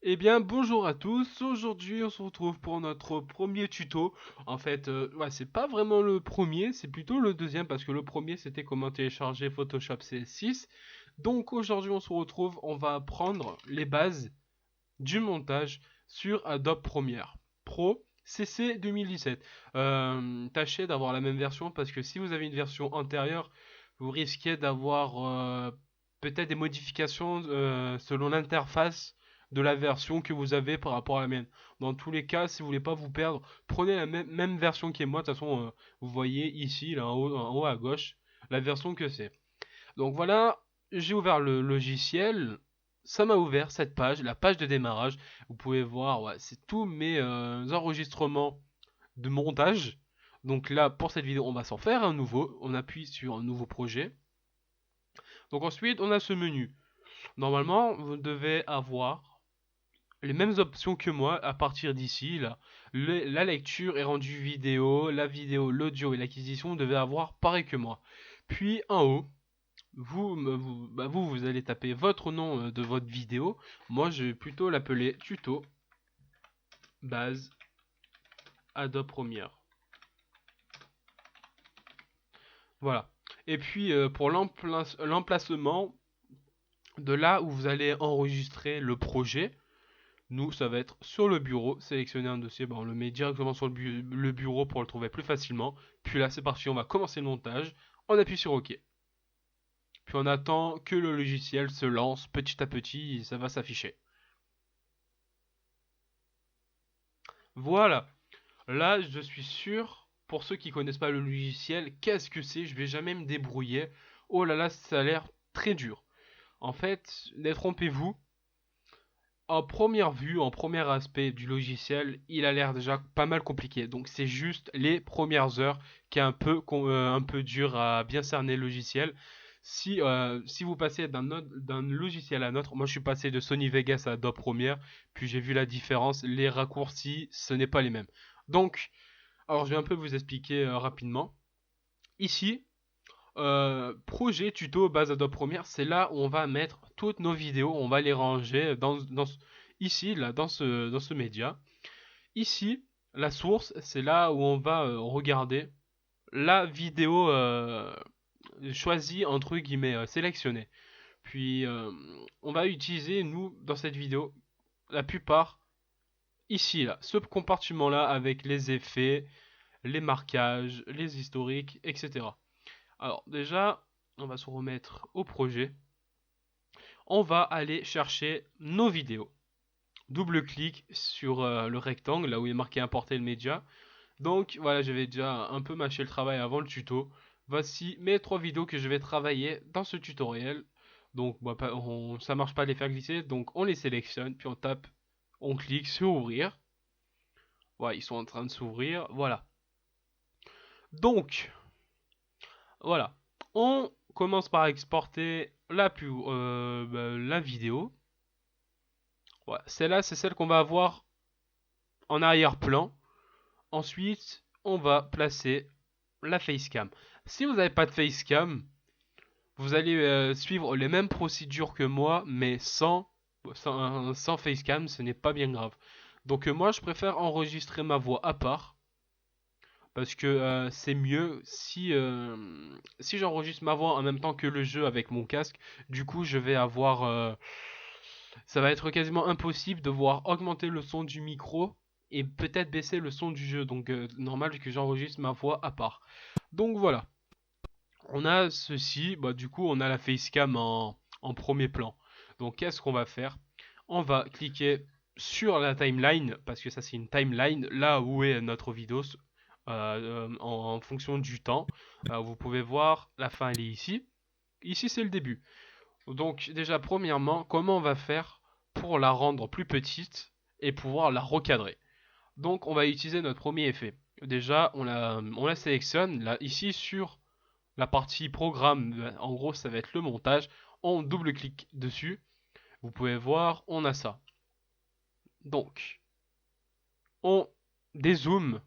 Eh bien, bonjour à tous. Aujourd'hui, on se retrouve pour notre premier tuto. En fait, ouais, c'est pas vraiment le premier, c'est plutôt le deuxième parce que le premier c'était comment télécharger Photoshop CS6. Donc aujourd'hui, on se retrouve, on va apprendre les bases du montage sur Adobe Premiere Pro CC 2017. Tâchez d'avoir la même version parce que si vous avez une version antérieure, vous risquez d'avoir peut-être des modifications selon l'interface de la version que vous avez par rapport à la mienne. Dans tous les cas, si vous voulez pas vous perdre, prenez la même version qui est moi. De toute façon, vous voyez ici, là en haut à gauche, la version que c'est. Donc voilà, j'ai ouvert le logiciel. Ça m'a ouvert cette page, la page de démarrage. Vous pouvez voir, ouais, c'est tous mes enregistrements de montage. Donc là, pour cette vidéo, on va s'en faire un nouveau. On appuie sur un nouveau projet. Donc ensuite, on a ce menu. Normalement, vous devez avoir les mêmes options que moi à partir d'ici. Là. La lecture est rendue vidéo, la vidéo, l'audio et l'acquisition devaient avoir pareil que moi. Puis en haut, vous allez taper votre nom de votre vidéo. Moi, je vais plutôt l'appeler tuto base Adobe Premiere. Voilà. Et puis pour l'emplacement de là où vous allez enregistrer le projet, nous, ça va être sur le bureau. Sélectionner un dossier, on le met directement sur le bureau pour le trouver plus facilement. Puis là, c'est parti, on va commencer le montage. On appuie sur OK. Puis on attend que le logiciel se lance petit à petit et ça va s'afficher. Voilà. Là, je suis sûr, pour ceux qui connaissent pas le logiciel, qu'est-ce que c'est? Je vais jamais me débrouiller. Oh là là, ça a l'air très dur. En fait, détrompez-vous. En première vue, en premier aspect du logiciel, il a l'air déjà pas mal compliqué. Donc c'est juste les premières heures qui est un peu dur à bien cerner le logiciel. Si vous passez d'un logiciel à un autre, moi je suis passé de Sony Vegas à Adobe Premiere, puis j'ai vu la différence, les raccourcis, ce n'est pas les mêmes. Donc, alors je vais un peu vous expliquer rapidement. Ici, projet tuto base Adobe Premiere, c'est là où on va mettre toutes nos vidéos, on va les ranger ici, là, dans ce média. Ici, la source, c'est là où on va regarder la vidéo choisie, entre guillemets, sélectionnée. Puis, on va utiliser, nous, dans cette vidéo, la plupart, ici, là, ce compartiment-là, avec les effets, les marquages, les historiques, etc. Alors déjà, on va se remettre au projet. On va aller chercher nos vidéos. Double-clic sur le rectangle, là où il est marqué importer le média. Donc voilà, j'avais déjà un peu mâché le travail avant le tuto. Voici mes trois vidéos que je vais travailler dans ce tutoriel. Donc ça marche pas de les faire glisser, donc on les sélectionne, puis on tape, on clique sur ouvrir. Voilà, ils sont en train de s'ouvrir. Voilà. Donc, voilà. On commence par exporter la vidéo. Ouais, celle-là, c'est celle qu'on va avoir en arrière-plan. Ensuite, on va placer la facecam. Si vous n'avez pas de facecam, vous allez suivre les mêmes procédures que moi, mais sans facecam, ce n'est pas bien grave. Donc moi, je préfère enregistrer ma voix à part. Parce que c'est mieux si j'enregistre ma voix en même temps que le jeu avec mon casque. Du coup, je vais avoir ça va être quasiment impossible de voir augmenter le son du micro et peut-être baisser le son du jeu. Donc normal que j'enregistre ma voix à part. Donc voilà, on a ceci. Bah, du coup, on a la facecam en premier plan. Donc qu'est-ce qu'on va faire? On va cliquer sur la timeline parce que ça c'est une timeline là où est notre vidéo en fonction du temps. Vous pouvez voir la fin elle est ici. Ici c'est le début. Donc déjà premièrement, comment on va faire pour la rendre plus petite et pouvoir la recadrer? Donc on va utiliser notre premier effet. Déjà on la sélectionne là ici sur la partie programme. En gros ça va être le montage. On double-clique dessus. Vous pouvez voir on a ça. Donc on dézoome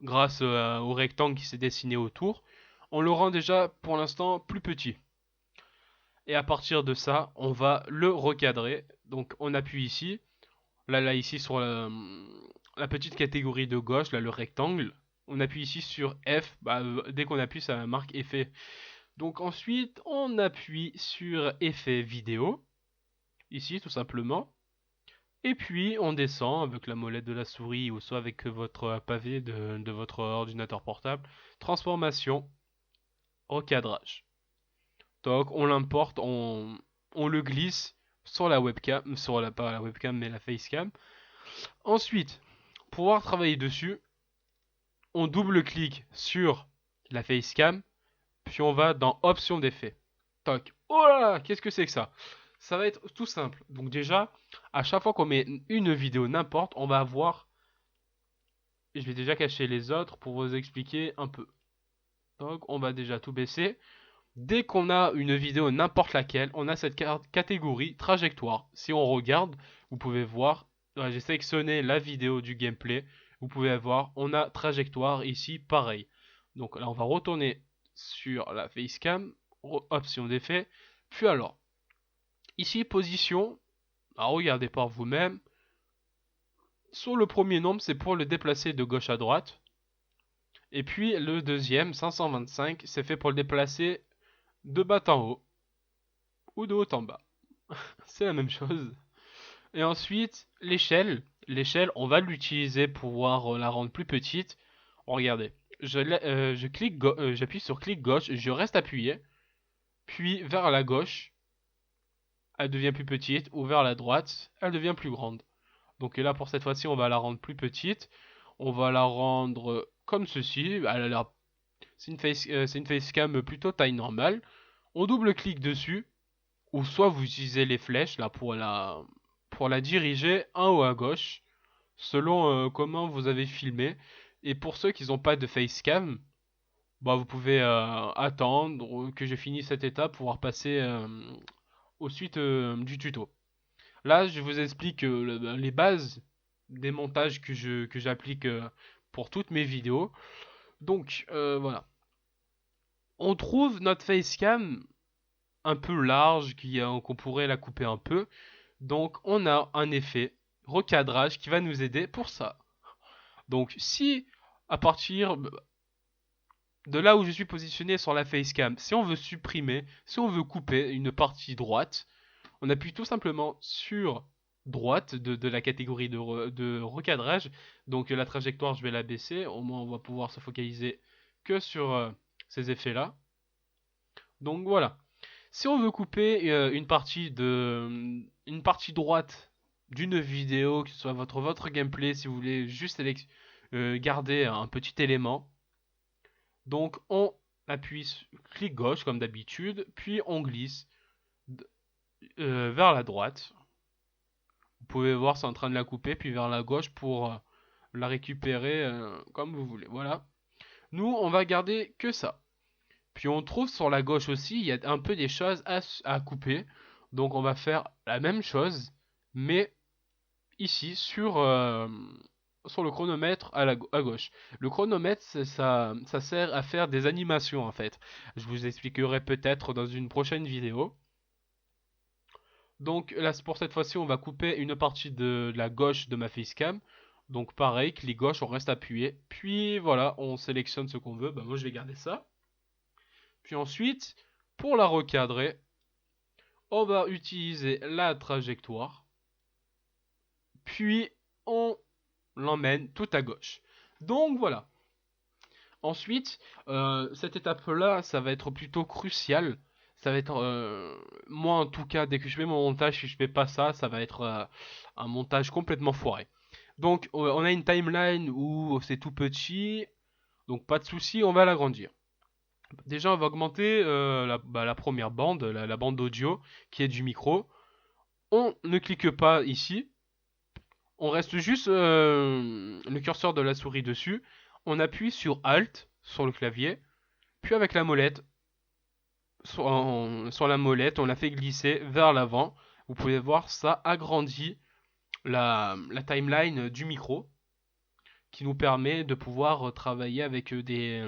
grâce au rectangle qui s'est dessiné autour. On le rend déjà pour l'instant plus petit. Et à partir de ça, on va le recadrer. Donc on appuie ici, là ici sur la petite catégorie de gauche, là le rectangle. On appuie ici sur F, dès qu'on appuie ça marque effet. Donc ensuite on appuie sur effet vidéo, ici tout simplement. Et puis on descend avec la molette de la souris ou soit avec votre pavé de votre ordinateur portable. Transformation, recadrage. Donc on l'importe, on le glisse sur la webcam, pas la webcam mais la facecam. Ensuite, pour pouvoir travailler dessus, on double-clique sur la facecam, puis on va dans options d'effet. Toc. Oh là là, qu'est-ce que c'est que ça? Ça va être tout simple. Donc déjà, à chaque fois qu'on met une vidéo n'importe, on va avoir... Je vais déjà cacher les autres pour vous expliquer un peu. Donc on va déjà tout baisser. Dès qu'on a une vidéo n'importe laquelle, on a cette catégorie trajectoire. Si on regarde, vous pouvez voir, j'ai sélectionné la vidéo du gameplay. Vous pouvez voir, on a trajectoire ici, pareil. Donc là, on va retourner sur la facecam, option d'effet. Puis alors, ici, position, regardez par vous-même. Sur le premier nombre, c'est pour le déplacer de gauche à droite. Et puis le deuxième, 525, c'est fait pour le déplacer de bas en haut ou de haut en bas. C'est la même chose. Et ensuite, l'échelle. L'échelle, on va l'utiliser pour pouvoir la rendre plus petite. Regardez, j'appuie sur clic gauche, je reste appuyé, puis vers la gauche, elle devient plus petite, ou vers la droite, elle devient plus grande. Donc là, pour cette fois-ci, on va la rendre plus petite. On va la rendre comme ceci. C'est une facecam plutôt taille normale. On double-clique dessus, ou soit vous utilisez les flèches là pour la diriger en haut à gauche, selon comment vous avez filmé. Et pour ceux qui n'ont pas de facecam, vous pouvez attendre que je finisse cette étape pour pouvoir passer aux suites du tuto. Là, je vous explique les bases des montages que j'applique pour toutes mes vidéos. Donc voilà. On trouve notre facecam un peu large, qu'on pourrait la couper un peu. Donc on a un effet recadrage qui va nous aider pour ça. Donc si à partir de là où je suis positionné sur la facecam, si on veut supprimer, si on veut couper une partie droite, on appuie tout simplement sur droite de la catégorie de recadrage. Donc la trajectoire, je vais la baisser. Au moins, on va pouvoir se focaliser que sur ces effets-là. Donc voilà. Si on veut couper une partie droite d'une vidéo, que ce soit votre gameplay, si vous voulez juste garder un petit élément, donc on appuie clic gauche comme d'habitude, puis on glisse vers la droite. Vous pouvez voir, c'est en train de la couper, puis vers la gauche pour la récupérer comme vous voulez. Voilà. Nous, on va garder que ça. Puis on trouve sur la gauche aussi, il y a un peu des choses à couper. Donc on va faire la même chose, mais ici sur le chronomètre à gauche. Le chronomètre, ça sert à faire des animations en fait. Je vous expliquerai peut-être dans une prochaine vidéo. Donc là, pour cette fois-ci, on va couper une partie de la gauche de ma facecam. Donc pareil, clic gauche, on reste appuyé. Puis voilà, on sélectionne ce qu'on veut. Moi, je vais garder ça. Puis ensuite, pour la recadrer, on va utiliser la trajectoire. Puis on l'emmène tout à gauche. Donc voilà. Ensuite, cette étape-là, ça va être plutôt crucial. Ça va être, moi en tout cas, dès que je fais mon montage, si je fais pas ça, ça va être un montage complètement foiré. Donc on a une timeline où c'est tout petit, donc pas de souci, on va l'agrandir. Déjà, on va augmenter la première bande, la bande audio qui est du micro. On ne clique pas ici. On reste juste le curseur de la souris dessus. On appuie sur Alt sur le clavier. Puis avec la molette, sur la molette, on la fait glisser vers l'avant. Vous pouvez voir, ça agrandit la timeline du micro qui nous permet de pouvoir travailler avec des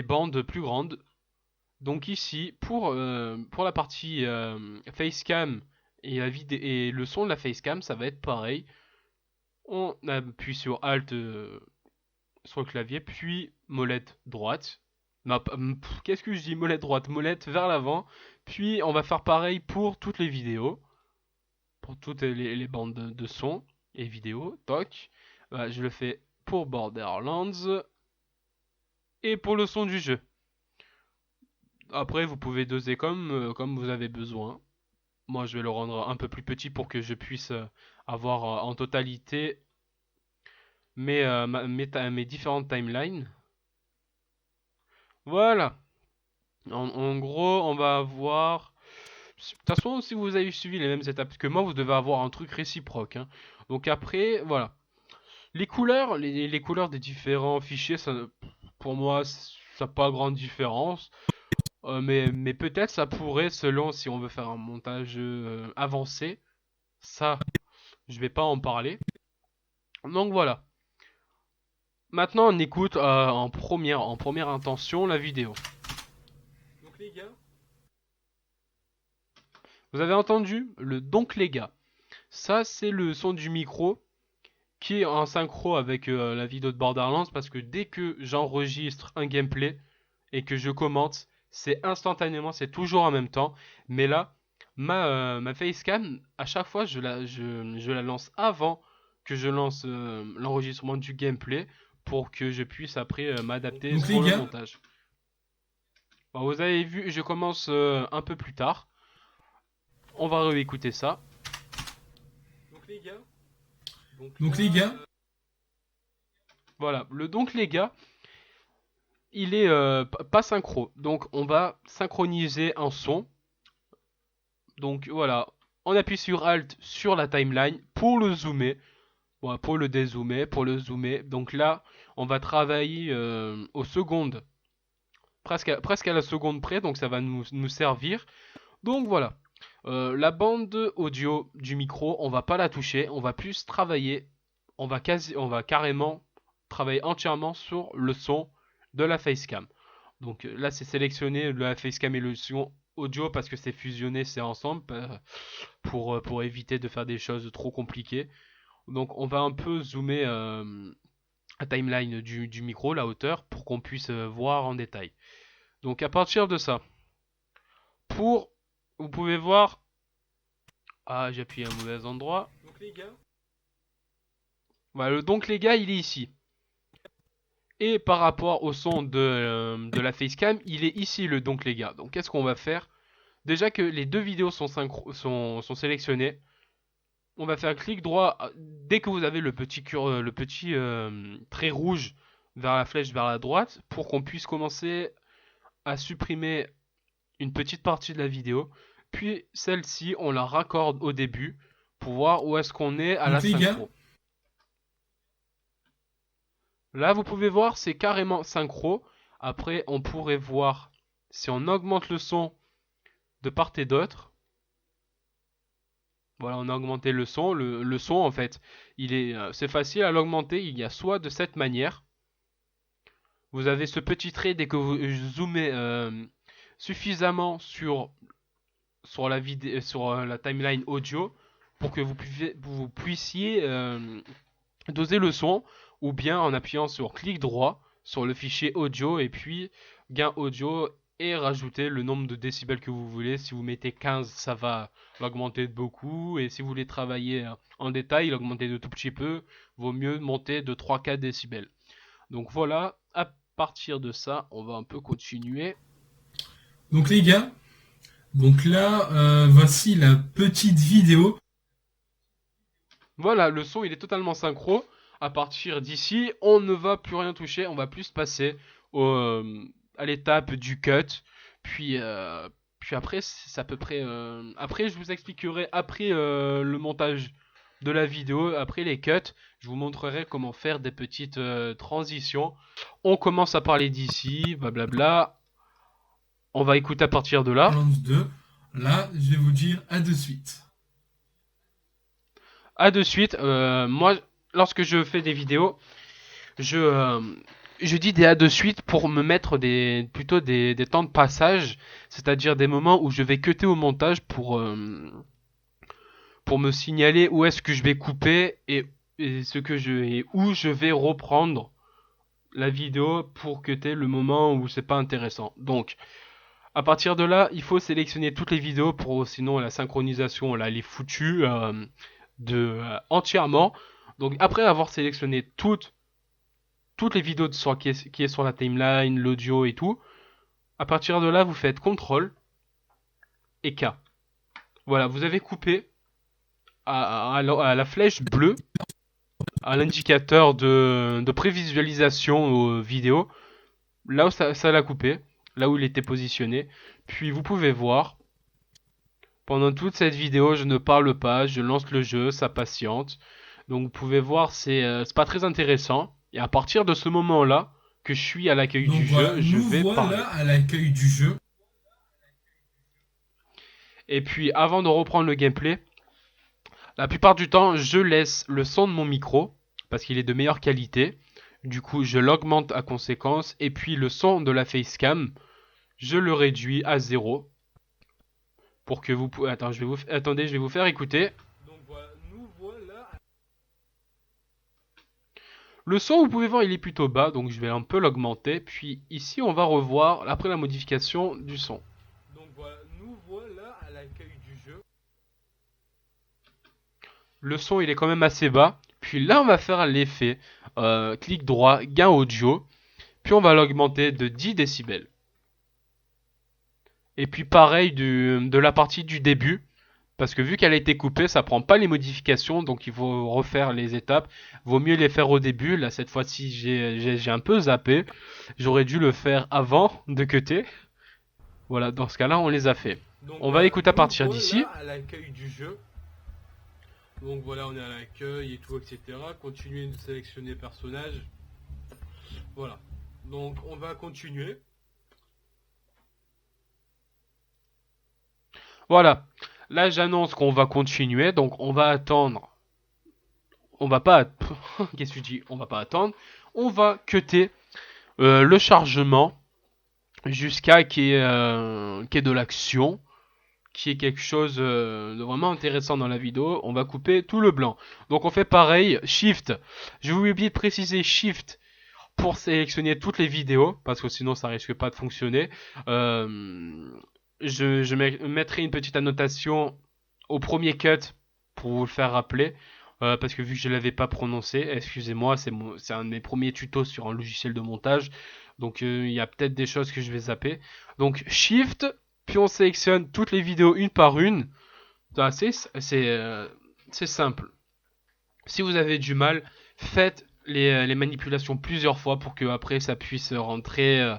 bandes plus grandes. Donc ici, pour la partie facecam et, et le son de la facecam, ça va être pareil. On appuie sur Alt sur le clavier, puis molette droite. Non, qu'est-ce que je dis? Molette droite, molette vers l'avant. Puis on va faire pareil pour toutes les vidéos, pour toutes les bandes de son et vidéos. Toc. Voilà, je le fais pour Borderlands et pour le son du jeu. Après, vous pouvez doser comme vous avez besoin. Moi, je vais le rendre un peu plus petit pour que je puisse avoir en totalité mes différentes timelines. Voilà. En gros, on va avoir... De toute façon, si vous avez suivi les mêmes étapes que moi, vous devez avoir un truc réciproque, hein. Donc après, voilà. Les couleurs, les couleurs des différents fichiers, ça, pour moi, ça n'a pas grande différence. Mais peut-être ça pourrait, selon si on veut faire un montage avancé. Ça, je vais pas en parler. Donc voilà. Maintenant, on écoute en première intention la vidéo. Donc les gars, vous avez entendu donc les gars. Ça, c'est le son du micro qui est en synchro avec la vidéo de Borderlands parce que dès que j'enregistre un gameplay et que je commente, c'est instantanément, c'est toujours en même temps. Mais là, ma facecam, à chaque fois, je la lance avant que je lance l'enregistrement du gameplay pour que je puisse après m'adapter Donc les sur le gars, montage. Bon, vous avez vu, je commence un peu plus tard. On va réécouter ça. Donc les gars, donc les gars, voilà, donc les gars, il est pas synchro. Donc on va synchroniser un son. Donc voilà, on appuie sur Alt sur la timeline pour le zoomer. Voilà, pour le dézoomer, pour le zoomer. Donc là, on va travailler aux secondes. Presque à la seconde près, donc ça va nous servir. Donc voilà. La bande audio du micro, on va pas la toucher, on va plus travailler, on va carrément travailler entièrement sur le son de la facecam. Donc là, c'est sélectionné la facecam et le son audio parce que c'est fusionné, c'est ensemble pour éviter de faire des choses trop compliquées. Donc on va un peu zoomer la timeline du micro, la hauteur, pour qu'on puisse voir en détail. Donc à partir de ça, vous pouvez voir. Ah, j'ai appuyé à un mauvais endroit. Donc les gars. Voilà, donc les gars, il est ici. Et par rapport au son de la facecam, il est ici le donc les gars. Donc qu'est-ce qu'on va faire? Déjà que les deux vidéos sont sélectionnées, on va faire clic droit dès que vous avez le petit trait rouge vers la flèche vers la droite pour qu'on puisse commencer à supprimer une petite partie de la vidéo. Puis celle-ci, on la raccorde au début pour voir où est-ce qu'on est à la donc les gars, synchro. Là, vous pouvez voir, c'est carrément synchro. Après, on pourrait voir si on augmente le son de part et d'autre. Voilà, on a augmenté le son. Le son, en fait, c'est facile à l'augmenter. Il y a soit de cette manière. Vous avez ce petit trait dès que vous zoomez suffisamment sur la timeline audio pour que vous puissiez doser le son ou bien en appuyant sur clic droit sur le fichier audio et puis gain audio et rajouter le nombre de décibels que vous voulez. Si vous mettez 15, ça va l'augmenter de beaucoup et si vous voulez travailler en détail, l'augmenter de tout petit peu, vaut mieux monter de 3-4 décibels. Donc voilà, à partir de ça, on va un peu continuer. donc les gars, donc là, voici la petite vidéo. Voilà, le son il est totalement synchro. À partir d'ici, on ne va plus rien toucher, on va plus passer à l'étape du cut. Puis, puis après, c'est à peu près. Après, je vous expliquerai après le montage de la vidéo, après les cuts, je vous montrerai comment faire des petites transitions. On commence à parler d'ici, blablabla. On va écouter à partir de là. Borderlands 2. Là, je vais vous dire à de suite. À de suite. Moi, lorsque je fais des vidéos, je, euh, je dis des A de suite pour me mettre plutôt des temps de passage, c'est-à-dire des moments où je vais cutter au montage pour me signaler où est-ce que je vais couper et où je vais reprendre la vidéo pour cutter le moment où c'est pas intéressant. Donc, à partir de là, il faut sélectionner toutes les vidéos pour sinon la synchronisation là elle est foutue entièrement. Donc après avoir sélectionné toutes les vidéos qui est sur la timeline, l'audio et tout, à partir de là vous faites CTRL et K. Voilà, vous avez coupé à la flèche bleue, à l'indicateur de prévisualisation vidéo, là où ça l'a coupé, là où il était positionné. Puis vous pouvez voir, pendant toute cette vidéo, je ne parle pas, je lance le jeu, ça patiente. Donc vous pouvez voir, c'est pas très intéressant. Et à partir de ce moment-là, que je suis à l'accueil Donc du voilà, jeu, je nous vais parler. voilà à l'accueil du jeu. Et puis avant de reprendre le gameplay, la plupart du temps, je laisse le son de mon micro, parce qu'il est de meilleure qualité. Du coup, je l'augmente à conséquence. Et puis le son de la facecam, je le réduis à 0. Pour que vous pouvez... Attendez, je vais vous faire écouter. Donc voilà, nous voilà. Le son, vous pouvez voir, il est plutôt bas, donc je vais un peu l'augmenter. Puis ici, on va revoir après la modification du son. Donc voilà, nous voilà à l'accueil du jeu. Le son, il est quand même assez bas. Puis là, on va faire l'effet clic droit, gain audio. Puis on va l'augmenter de 10 décibels. Et puis pareil de la partie du début. Parce que vu qu'elle a été coupée, ça prend pas les modifications, donc il faut refaire les étapes. Vaut mieux les faire au début. Là, cette fois-ci, j'ai un peu zappé. J'aurais dû le faire avant de cutter. Voilà, dans ce cas-là, on les a fait. Donc, on va écouter à partir d'ici. À l'accueil du jeu. Donc voilà, on est à l'accueil et tout, etc. Continuer de sélectionner personnage. Voilà. Donc on va continuer. Voilà. Là, j'annonce qu'on va continuer, donc on va attendre. On va pas. Qu'est-ce que tu dis? On va pas attendre. On va cutter le chargement jusqu'à qu'il y ait de l'action, qu'il y ait quelque chose de vraiment intéressant dans la vidéo. On va couper tout le blanc. Donc on fait pareil. Shift. Je vous ai oublié de préciser Shift pour sélectionner toutes les vidéos parce que sinon ça risque pas de fonctionner. Je mettrai une petite annotation au premier cut pour vous le faire rappeler. Parce que vu que je ne l'avais pas prononcé, excusez-moi, c'est un de mes premiers tutos sur un logiciel de montage. Donc il y a peut-être des choses que je vais zapper. Donc Shift, puis on sélectionne toutes les vidéos une par une. C'est simple. Si vous avez du mal, faites les manipulations plusieurs fois pour que après ça puisse rentrer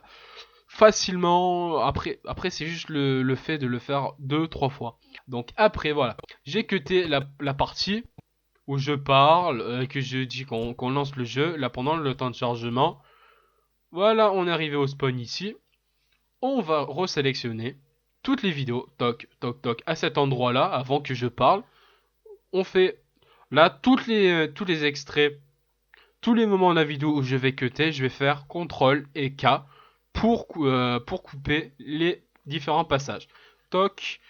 facilement. Après c'est juste le fait de le faire 2-3 fois. Donc après voilà, j'ai cuté la partie où je parle, que je dis qu'on lance le jeu, là pendant le temps de chargement. Voilà, on est arrivé au spawn ici. On va resélectionner toutes les vidéos, toc, toc, toc, à cet endroit-là, avant que je parle. On fait là tous les extraits, tous les moments de la vidéo où je vais cutter, je vais faire CTRL et K pour couper les différents passages. Toc,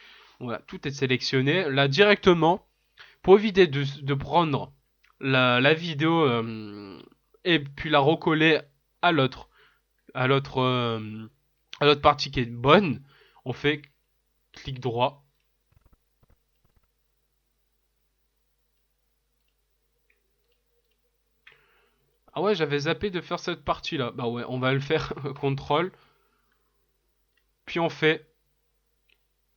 voilà, tout est sélectionné. Là directement, pour éviter de prendre la vidéo et puis la recoller à l'autre à l'autre à l'autre partie qui est bonne, on fait clic droit. Ah ouais, j'avais zappé de faire cette partie là. Bah ouais, on va le faire contrôle. Puis on fait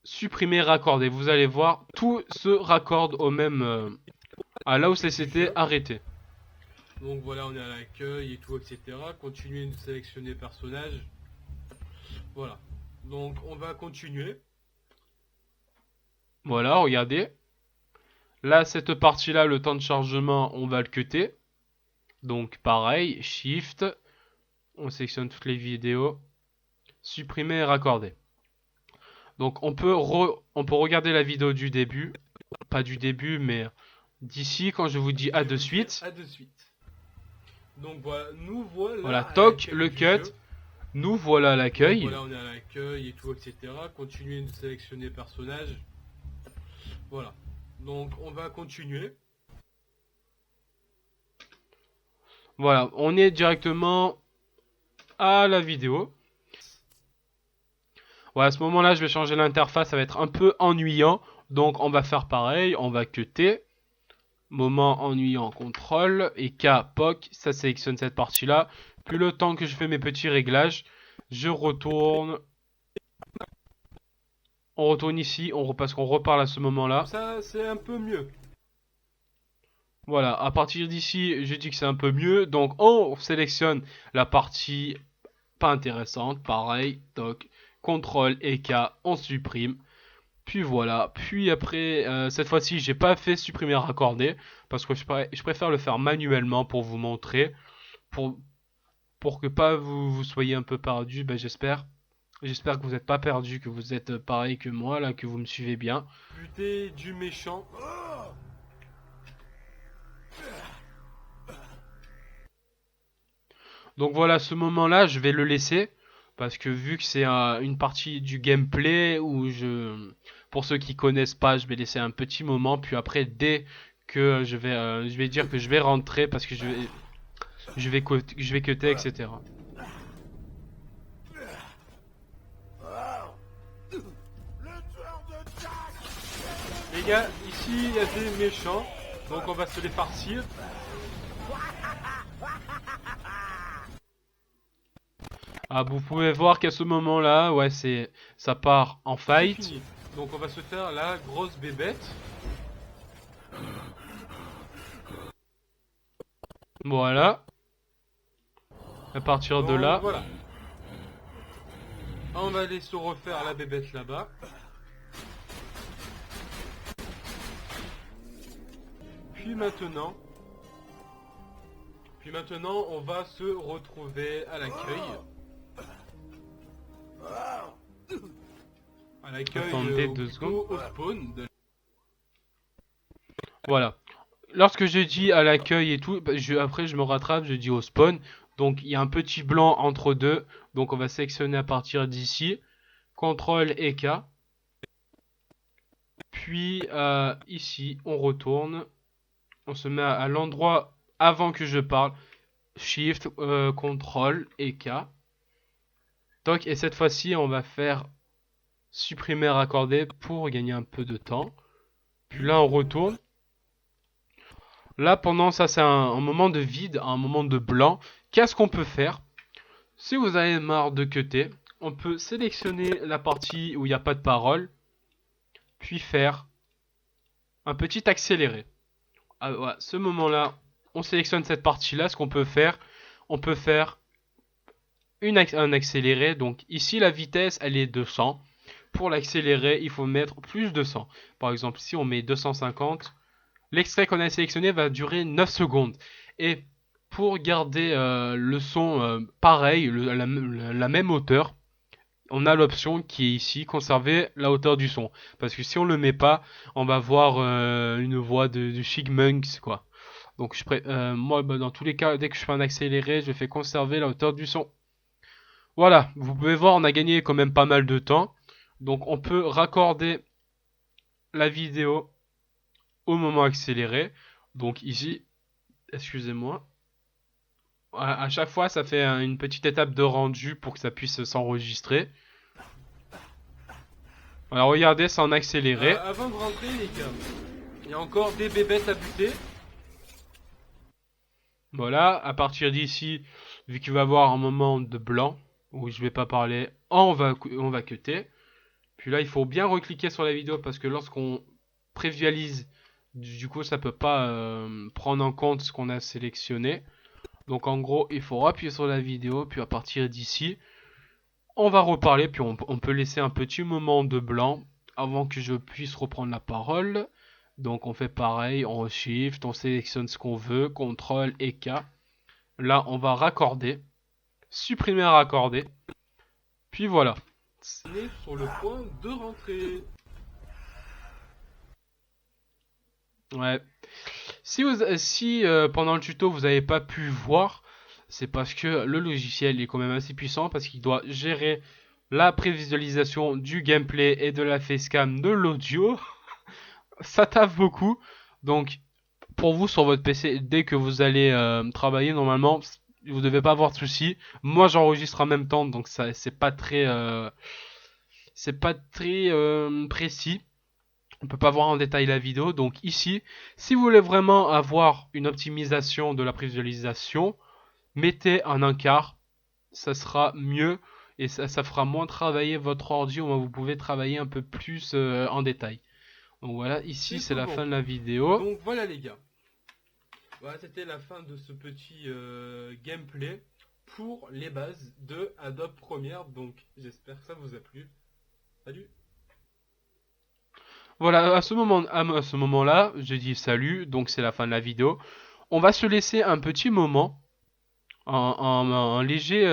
supprimer raccorder. Vous allez voir, tout se raccorde au même à là où c'était arrêté. Donc voilà, on est à l'accueil et tout, etc. Continuer de sélectionner personnage. Voilà. Donc on va continuer. Voilà, regardez. Là, cette partie-là, le temps de chargement, on va le cutter. Donc pareil, Shift. On sélectionne toutes les vidéos. Supprimer et raccorder. Donc on peut regarder la vidéo du début. Pas du début, mais d'ici, quand je vous dis à de suite. À de suite. Donc voilà, nous voilà. Voilà, à toc, l'accueil le du cut. jeu. Nous voilà à l'accueil. Voilà, on est à l'accueil et tout, etc. Continuer de sélectionner personnages. Voilà. Donc on va continuer. Voilà, on est directement à la vidéo. Voilà, à ce moment-là, je vais changer l'interface, ça va être un peu ennuyant. Donc on va faire pareil, on va cutter. Moment ennuyant, contrôle. Et K, POC, ça sélectionne cette partie-là. Puis le temps que je fais mes petits réglages, je retourne. On retourne ici, parce qu'on reparle à ce moment-là. Ça, c'est un peu mieux. Voilà, à partir d'ici, je dis que c'est un peu mieux. Donc on sélectionne la partie pas intéressante. Pareil, toc, contrôle et K, on supprime. Puis voilà, puis après, cette fois-ci, j'ai pas fait supprimer raccordé, parce que je préfère le faire manuellement pour vous montrer, pour, pour que pas vous soyez un peu perdu, ben j'espère que vous n'êtes pas perdu, que vous êtes pareil que moi, là, que vous me suivez bien. Buter du méchant. Donc voilà, ce moment-là, je vais le laisser, parce que vu que c'est une partie du gameplay où pour ceux qui connaissent pas, je vais laisser un petit moment, puis après, dès que je vais dire que je vais rentrer, parce que je vais cutter, etc. Les gars, ici il y a des méchants, donc on va se les farcir. Ah, vous pouvez voir qu'à ce moment-là, ouais, ça part en C'est fight. fini. Donc on va se faire la grosse bébête. Voilà. À partir de Donc, là, voilà. On va aller se refaire la bébête là-bas. Puis maintenant, on va se retrouver à l'accueil. À l'accueil, Attendez ou 2 plutôt secondes. au spawn. Voilà. Lorsque je dis à l'accueil et tout, bah, après je me rattrape, je dis au spawn. Donc il y a un petit blanc entre deux. Donc on va sélectionner à partir d'ici. CTRL et K. Puis ici, on retourne. On se met à l'endroit avant que je parle. Shift, CTRL et K. Donc, et cette fois-ci, on va faire supprimer raccorder pour gagner un peu de temps. Puis là, on retourne. Là, pendant ça, c'est un moment de vide, un moment de blanc. Qu'est-ce qu'on peut faire? Si vous avez marre de cutter, on peut sélectionner la partie où il n'y a pas de parole, puis faire un petit accéléré. À ce moment-là, on sélectionne cette partie-là. Ce qu'on peut faire, on peut faire un accéléré. Donc ici, la vitesse, elle est 200. Pour l'accélérer, il faut mettre plus de 100. Par exemple, si on met 250, l'extrait qu'on a sélectionné va durer 9 secondes. Et pour garder le son pareil, la même hauteur, on a l'option qui est ici, conserver la hauteur du son. Parce que si on le met pas, on va voir une voix de Chipmunks, quoi. Donc moi, bah, dans tous les cas, dès que je fais un accéléré, je fais conserver la hauteur du son. Voilà, vous pouvez voir, on a gagné quand même pas mal de temps. Donc on peut raccorder la vidéo au moment accéléré. Donc ici, excusez-moi. À chaque fois, ça fait une petite étape de rendu pour que ça puisse s'enregistrer. Alors regardez, c'est en accéléré. Avant de rentrer, les gars, il y a encore des bébêtes à buter. Voilà, à partir d'ici, vu qu'il va y avoir un moment de blanc, où je vais pas parler, on va cutter. Puis là, il faut bien recliquer sur la vidéo parce que lorsqu'on prévisualise, du coup, ça peut pas prendre en compte ce qu'on a sélectionné. Donc en gros, il faut appuyer sur la vidéo, puis à partir d'ici, on va reparler, puis on peut laisser un petit moment de blanc avant que je puisse reprendre la parole. Donc on fait pareil, on shift, on sélectionne ce qu'on veut, CTRL et K. Là, on va raccorder, supprimer raccorder. Puis voilà. On est sur le point de rentrer. Ouais. Si pendant le tuto vous n'avez pas pu voir, C'est parce que le logiciel est quand même assez puissant, parce qu'il doit gérer la prévisualisation du gameplay et de la facecam de l'audio. Ça taffe beaucoup. Donc, pour vous sur votre PC, dès que vous allez travailler, normalement, vous devez pas avoir de soucis. Moi, j'enregistre en même temps, donc ça, c'est pas très précis. On peut pas voir en détail la vidéo. Donc ici, si vous voulez vraiment avoir une optimisation de la prévisualisation, mettez en un quart, ça sera mieux et ça fera moins travailler votre ordi. Au moins vous pouvez travailler un peu plus en détail. Donc voilà, ici c'est la fin de la vidéo. Donc voilà les gars. Voilà, c'était la fin de ce petit gameplay pour les bases de Adobe Premiere. Donc j'espère que ça vous a plu. Salut. Voilà, à ce moment-là, je dis salut, donc c'est la fin de la vidéo. On va se laisser un petit moment, en léger,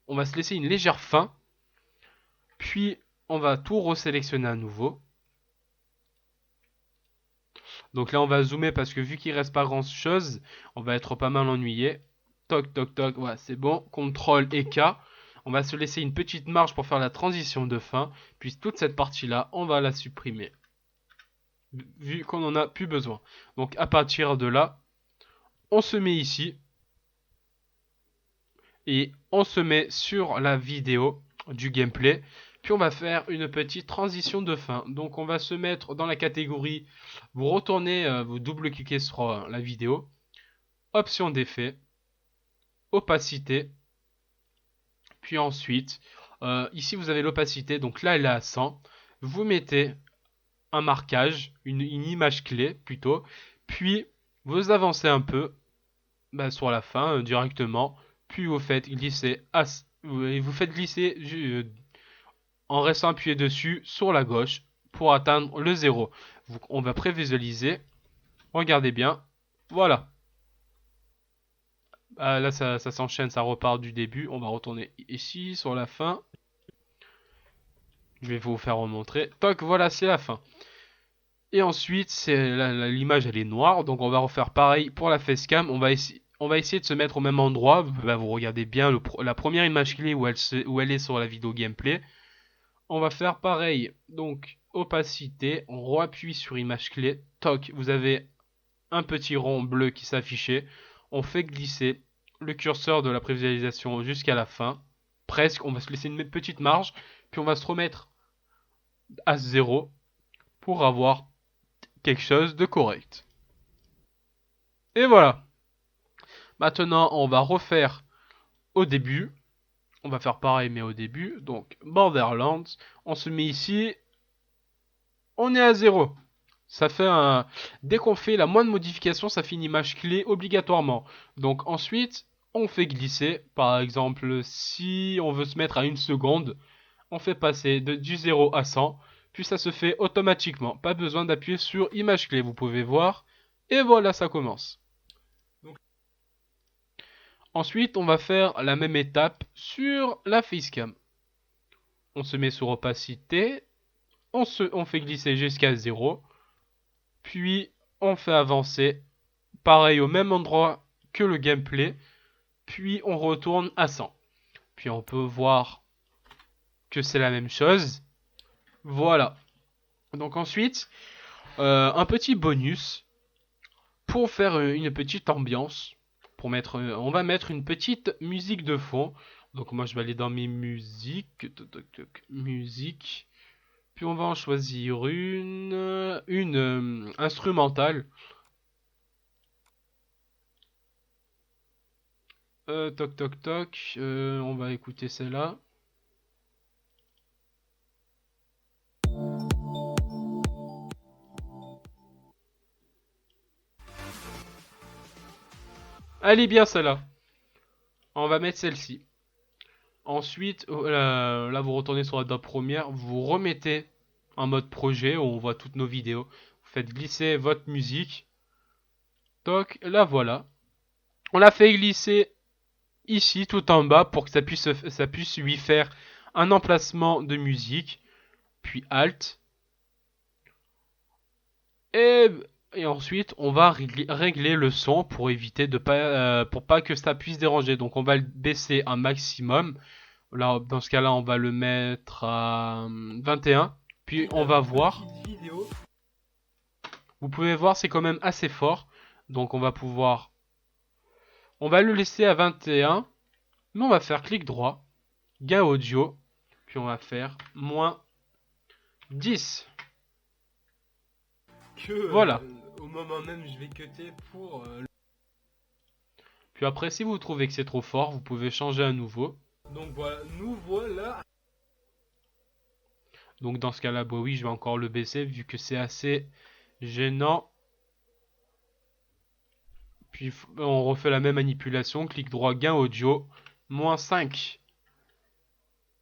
on va se laisser une légère fin, puis on va tout resélectionner à nouveau. Donc là, on va zoomer parce que vu qu'il reste pas grand-chose, on va être pas mal ennuyé. Toc, toc, toc, ouais, c'est bon. CTRL et K. On va se laisser une petite marge pour faire la transition de fin. Puis toute cette partie-là, on va la supprimer. Vu qu'on en a plus besoin. Donc à partir de là, on se met ici. Et on se met sur la vidéo du gameplay. Puis on va faire une petite transition de fin. Donc on va se mettre dans la catégorie. Vous retournez, vous double-cliquez sur la vidéo. Option d'effet. Opacité. Puis ensuite, ici vous avez l'opacité. Donc là elle est à 100. Vous mettez un marquage, une image clé plutôt. Puis vous avancez un peu sur la fin directement. Puis vous faites glisser en restant appuyé dessus sur la gauche pour atteindre le 0. On va prévisualiser. Regardez bien. Voilà. Là, ça s'enchaîne, ça repart du début. On va retourner ici sur la fin. Je vais vous faire remontrer. Toc, voilà, c'est la fin. Et ensuite, l'image elle est noire, donc on va refaire pareil pour la facecam. On va essayer de se mettre au même endroit. Vous regardez bien la première image clé où elle est sur la vidéo gameplay. On va faire pareil. Donc opacité, on reappuie sur image clé. Toc, vous avez un petit rond bleu qui s'affichait. On fait glisser le curseur de la prévisualisation jusqu'à la fin. Presque, on va se laisser une petite marge. Puis on va se remettre à 0 pour avoir quelque chose de correct. Et voilà. Maintenant, on va refaire au début. On va faire pareil, mais au début. Donc, Borderlands. On se met ici. On est à 0. Ça fait un... Dès qu'on fait la moindre modification, ça fait une image clé obligatoirement. Donc ensuite, on fait glisser. Par exemple, si on veut se mettre à 1 seconde, on fait passer du 0 à 100. Puis ça se fait automatiquement. Pas besoin d'appuyer sur image clé, vous pouvez voir. Et voilà, ça commence. Ensuite, on va faire la même étape sur la facecam. On se met sur opacité. On fait glisser jusqu'à 0. Puis, on fait avancer. Pareil au même endroit que le gameplay. Puis, on retourne à 100. Puis, on peut voir que c'est la même chose. Voilà. Donc ensuite, un petit bonus pour faire une petite ambiance. On va mettre une petite musique de fond. Donc moi je vais aller dans mes musiques. Musique. Puis on va en choisir une instrumentale. Toc toc toc. On va écouter celle-là. Elle est bien celle-là. On va mettre celle-ci. Ensuite, là vous retournez sur Adobe Premiere, vous remettez en mode projet où on voit toutes nos vidéos. Vous faites glisser votre musique. Toc, la voilà. On l'a fait glisser ici tout en bas pour que ça puisse lui faire un emplacement de musique. Puis Alt. Et Et ensuite, on va régler le son pour éviter pour pas que ça puisse déranger. Donc, on va le baisser un maximum. Là, dans ce cas-là, on va le mettre à 21. Puis, on va voir. Petite vidéo. Vous pouvez voir, c'est quand même assez fort. Donc, on va pouvoir... On va le laisser à 21. Mais on va faire clic droit. Gain audio. Puis, on va faire moins 10. Voilà. Au moment même, je vais cutter pour... Puis après, si vous trouvez que c'est trop fort, vous pouvez changer à nouveau. Donc voilà, nous voilà. Donc dans ce cas-là, bah oui, je vais encore le baisser vu que c'est assez gênant. Puis on refait la même manipulation, clic droit, gain audio, moins 5.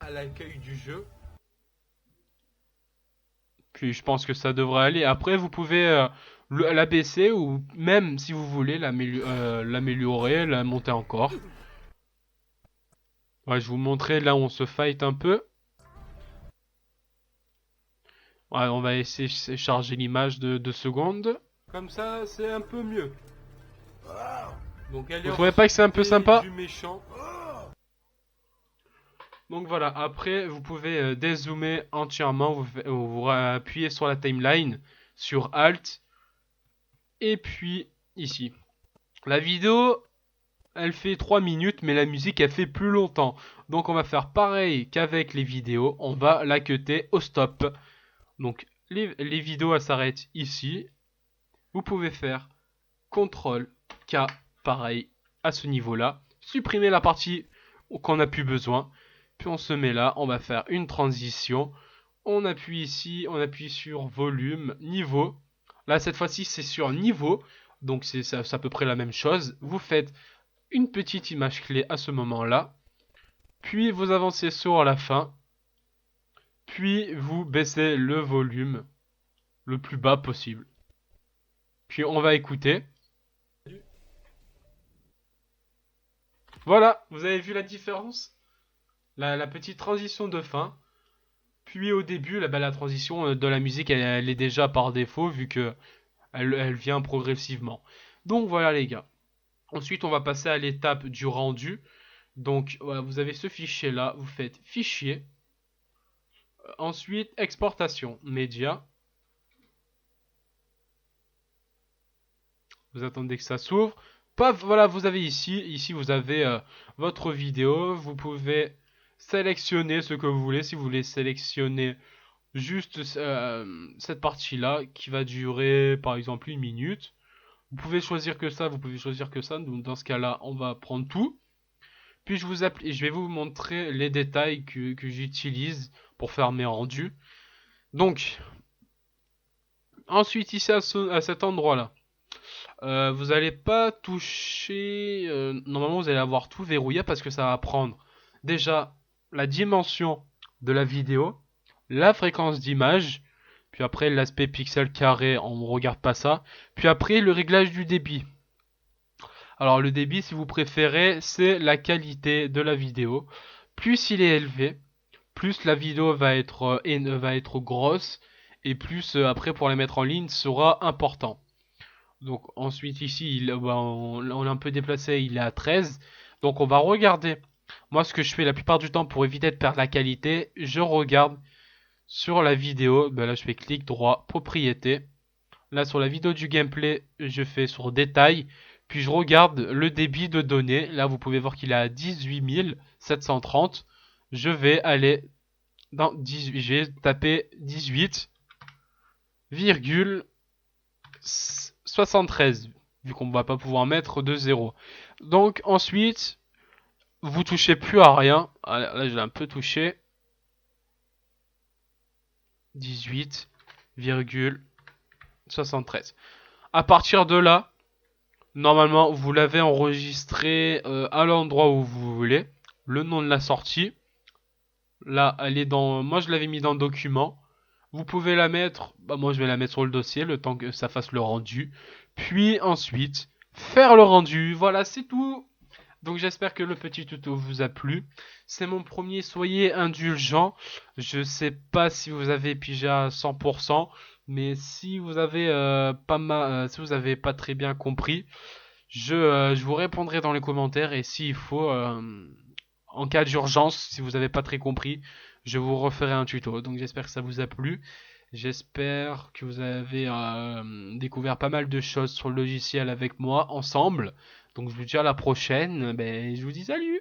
À l'accueil du jeu. Puis je pense que ça devrait aller. Après, vous pouvez la baisser ou même si vous voulez l'améliorer, la monter encore. Ouais, je vous montrer là où on se fight un peu. Ouais, on va essayer de charger l'image de 2 secondes. Comme ça, c'est un peu mieux. Donc, allez, Vous trouvez pas que c'est un peu sympa? du méchant. Donc voilà, après vous pouvez dézoomer entièrement, vous appuyez sur la timeline, sur Alt, et puis ici. La vidéo, elle fait 3 minutes, mais la musique, elle fait plus longtemps. Donc on va faire pareil qu'avec les vidéos, on va la cutter au stop. Donc les vidéos, elles s'arrêtent ici. Vous pouvez faire CTRL K, pareil, à ce niveau-là. Supprimer la partie qu'on n'a plus besoin. Puis on se met là, on va faire une transition. On appuie ici, on appuie sur volume, niveau. Là, cette fois-ci, c'est sur niveau. Donc c'est à peu près la même chose. Vous faites une petite image clé à ce moment-là. Puis vous avancez sur la fin. Puis vous baissez le volume le plus bas possible. Puis on va écouter. Voilà, vous avez vu la différence? La petite transition de fin. Puis au début, la transition de la musique, elle est déjà par défaut vu que elle vient progressivement. Donc voilà les gars. Ensuite, on va passer à l'étape du rendu. Donc voilà, vous avez ce fichier là, vous faites fichier. Ensuite, exportation, média. Vous attendez que ça s'ouvre. Paf, voilà, vous avez ici vous avez votre vidéo. Vous pouvez sélectionner ce que vous voulez. Si vous voulez sélectionner juste cette partie-là qui va durer par exemple 1 minute. Vous pouvez choisir que ça, vous pouvez choisir que ça. Donc dans ce cas-là, on va prendre tout. Puis je vais vous montrer les détails que j'utilise pour faire mes rendus. Donc, ensuite ici à cet endroit-là, vous n'allez pas toucher... normalement, vous allez avoir tout verrouillé parce que ça va prendre déjà la dimension de la vidéo, la fréquence d'image, puis après l'aspect pixel carré, on ne regarde pas ça, puis après le réglage du débit. Alors le débit, si vous préférez, c'est la qualité de la vidéo. Plus il est élevé, plus la vidéo va être grosse, et plus après pour la mettre en ligne sera important. Donc ensuite ici, on l'a un peu déplacé, il est à 13. Donc on va regarder. Moi ce que je fais la plupart du temps pour éviter de perdre la qualité, je regarde sur la vidéo. Ben là je fais clic droit, propriété. Là sur la vidéo du gameplay, je fais sur détail. Puis je regarde le débit de données. Là vous pouvez voir qu'il est à 18 730. Je vais aller dans 18, je vais taper 18,73 vu qu'on ne va pas pouvoir mettre de 0. Donc ensuite, vous touchez plus à rien. Là, je l'ai un peu touché. 18,73. À partir de là, normalement, vous l'avez enregistré à l'endroit où vous voulez. Le nom de la sortie. Là, elle est dans... Moi, je l'avais mis dans document. Vous pouvez la mettre... moi, je vais la mettre sur le dossier, le temps que ça fasse le rendu. Puis ensuite, faire le rendu. Voilà, c'est tout. Donc j'espère que le petit tuto vous a plu. C'est mon premier, soyez indulgents. Je sais pas si vous avez pigé à 100%. Mais si vous avez si vous avez pas très bien compris, je vous répondrai dans les commentaires et s'il faut, en cas d'urgence, si vous avez pas très compris, je vous referai un tuto. Donc j'espère que ça vous a plu. J'espère que vous avez découvert pas mal de choses sur le logiciel avec moi ensemble. Donc je vous dis à la prochaine. Ben, je vous dis salut.